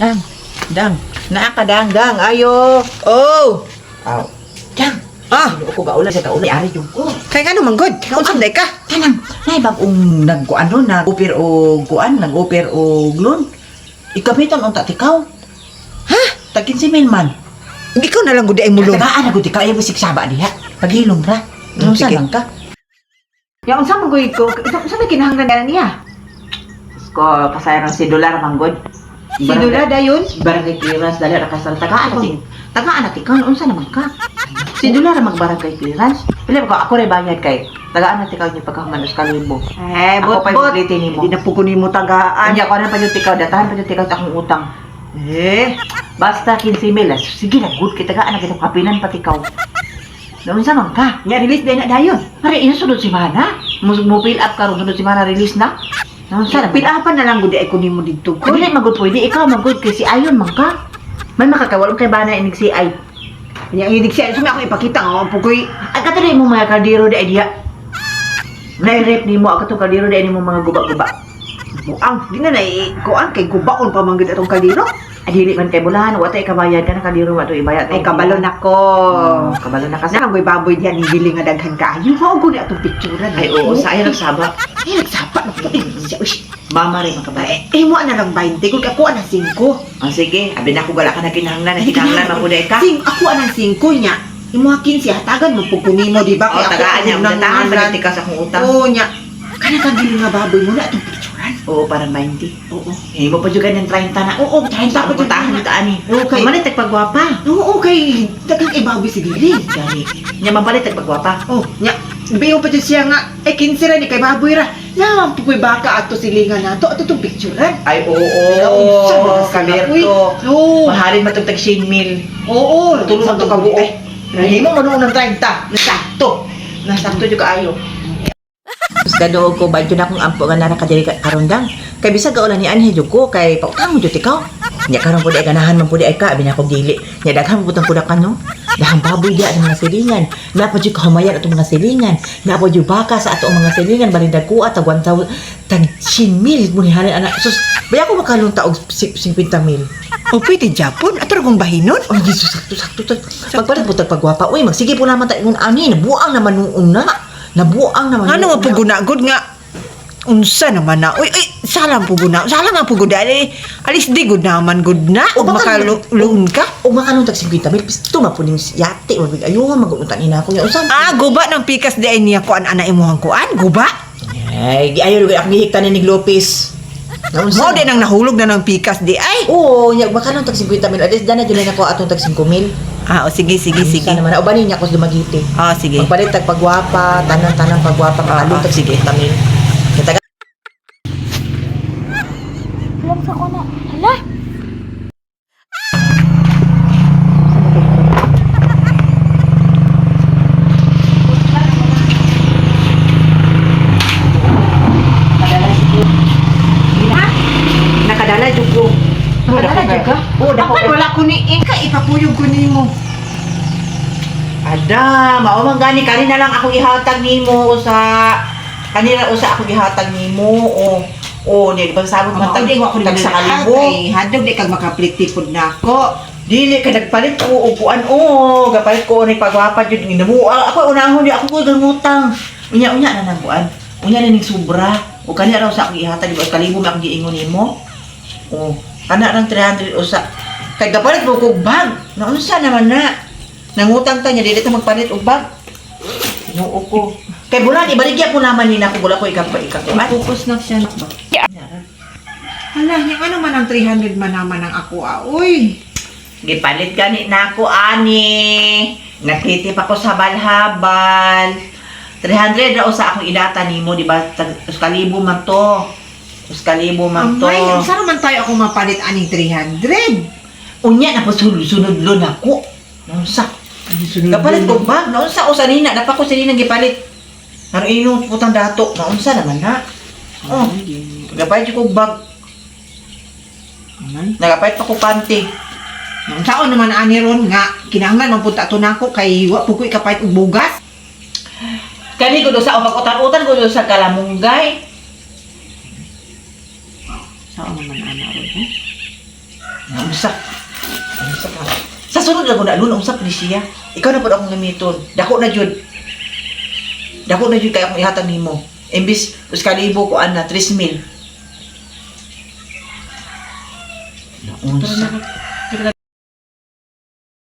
Dang, dang. Naa ka dang, dang. Ayo. Oh. Aw. Dang. Ah, Ano ko gaulan sa kaulay ari jud ko. kay nga naman good. Kaunsa day ka? Kanang nay bag-ong nagkuano nag-offer og kuan, nag-offer og loan. Ikapiton unta tikaw. Ha? Tagin si Milman. Ikaw na lang gud ay mulong. Tagaan na gud ikaw ay bisik saba diha. Paghilom ra. Ano sa Sige. lang ka? Ya, unsa man gud ko? Unsa may kinahanglan niya? Ko pasayran si dolar manggod. Si Dula dayon? Barangay clearance dali ra kasal tagaan natin. Tagaan natin ikaw unsa naman ka? Si dolar ra magbarangay clearance. Pila ko ako ray bayad kay. Tagaan natin ikaw ni pagkahumanos kalibo. Ako pa Bot. ulitin nimo. Hindi na po kunin mo tagaan. Anya ko na pa yung tikaw, datahan pa yung tikaw sa akong utang. Basta 15,000. Sige na, good kita tagaan na kita kapinan pati ikaw. Noon sa man ka? Nga release din na dayon. Pare, ino sunod si Mana? Mo fill up ka ron, sunod si Mana release na? Noon sa naman? Pinapan na lang gud ay kunin mo didto. Kung hindi magod pwede, ikaw magod kasi ayon man ka. May makakawalong kay Bana inig si ay. Nya idig siya sumi ako ipakita nga po koy. Ang katuloy mo mga kardiro da diya. Nai-rep ni mo, ang katong kardiro da ni mo mga guba-guba. Buang di na kuan kay gubaon pa man gud atong kaliro. Adili man kay bulahan, watay kabayad ka na kardiro wato ibayad. Ay kabalo nako. Kabalo na kasi. Nang koy baboy diyan ni giling nga daghan kaayo. Mao gud atong picture Ay, oo, sa ayaw nagsaba. Ay nagsapa na po siya. Uy. Mama rin makabay. Mo na lang 20 kung ako ana 5. Sige, abi na ako gala ka na kinahanglan, na kinahanglan mabuday ka. Sing ako anang 5 niya. Imo 15 hatagan mo pug kunimo di ba O, tagaan niya, tagaan pa ka sa akong utang. Oo niya. Kana kang giling nga baboy mo na atong picturean. Oo, parang 20. Oo. Eh, mo pa juga ng 30 na. Oo, 30 pa dyan. Putahan dito, ani. Okay. Malit tagpagwapa. Oo, okay. Dagang ibaboy si giling. Gani. Nya mapalit tagpagwapa. Oh, nya. Biyo pa dyan siya nga. 15 ra ni kay baboy ra. Naman pukoy baka ato silingan nato ato tong picturean. Ay, oo. Unsa ba sila, uy? Kaberto. Oo. Mahalin matugtag 100,000. Oo, Tulong to kabuo. Rahi mo manuon ng 30. Nasakto. Nasakto juga ayo. Tapos ganoon ko, ba na akong ampo nga na nakadiri karundang. Kay bisag kaulan ni Anhe jud ko, kay pautang mo jud ikaw. Nya karon pud ay ganahan man pud ay ka, abi na ako dili. Nya daghan pud ang kudak kano. Dahang baboy di ang mga silingan. Na pa jud kahumayan atong mga silingan. Na pa jud baka sa atong mga silingan balindag ko at tagwan tag 100,000 munihanan anak. Sus, baya ko makalong taog 50,000. O pwede Japon ato kong bahinon. Oh, Jesus, sakto. Pagpalit po tagpagwapa. Uy, magsige po naman tayo ani. Nabuang naman nung una. Nabuang naman Ano nung nga pugunagod nga unsa naman na. Uy, salam puguna. Salam nga puguna. Alis di good naman good na. O, O baka- makaluon ka. O makanong tag 50,000. Pisto mapunin yate. Ayun, mag-unutan ina ko. Usam. Ah, guba ng pikas di ay niya kuan ana imuhang kuan. Guba. Ay, ayaw rin ako gihikta ni Lopez. Mo din ang nahulog na ng pikas di ay. Oo, baka nung tag 50,000. Alis, dana dyan na ako atong tag 5,000. Ah, o sige. Sana naman. O banin niya ako dumagiti. Ah, sige. Magpalit tag pagwapa, tanang pagwapa, makalong tag 50,000. Kaya Alam sa ko na. Hala! nakadala jud ko. Nakadala jud ka? Oo, dako. Apan wala ko ni ka ipapuyog ko nimo. Ada, mao man gani kani na lang ako ihatag nimo sa kanila usa ako gihatag nimo. O ni pagsabot man tag ako tag sa kalibo. Ay, handog di kag makapliti pud nako. Dili ka nagpalit ko og kuan gapalit ko ni pagwapa jud ni namo. Ako unahon di ako ko gangutang. Unya na nang kuan. Unya na ning sobra. O kani raw sa akong ihatag di kalibo man akong giingon nimo. O kana rang 300 usa. Kay gapalit mo kog bag. Naunsa naman na. Nangutang ta niya dili ta magpalit og bag. Tinuo ko. Kay bulan ibaligya po naman ni nako bula ko ikakuan. Focus na siya nak ba. Hala, yang ano man ang 300 man naman ang ako uy. Gipalit gani nako ani. Nakitip ako sa balhabal. 300 ra usa akong idata nimo di ba? Kalibo man to. man to. Amay, saan man tayo ako mapalit aning 300? Unya na po sunod lo nako. Naunsa? Kapalit ko ba? Naunsa o sanina? Napako sanina gipalit. Ano ino putang dato? Naunsa naman na? Oh, gapalit ko bag. Nagapait pa ko panty. Ang taon naman ani ron nga kinahanglan man punta to nako kay wa po ko ikapait og bugas. Kani ko do sa pag-utan-utan ko do sa kalamunggay. Saan naman ana ron? Naunsa. Naunsa ka. Sa sunod lang ko na, luna, unsa pa ni siya. Ikaw na po akong gamiton. Dako na jud. Dako na jud kaya akong ihatag nimo. Imbis, uskalibo ko ana, 3,000. Naunsa.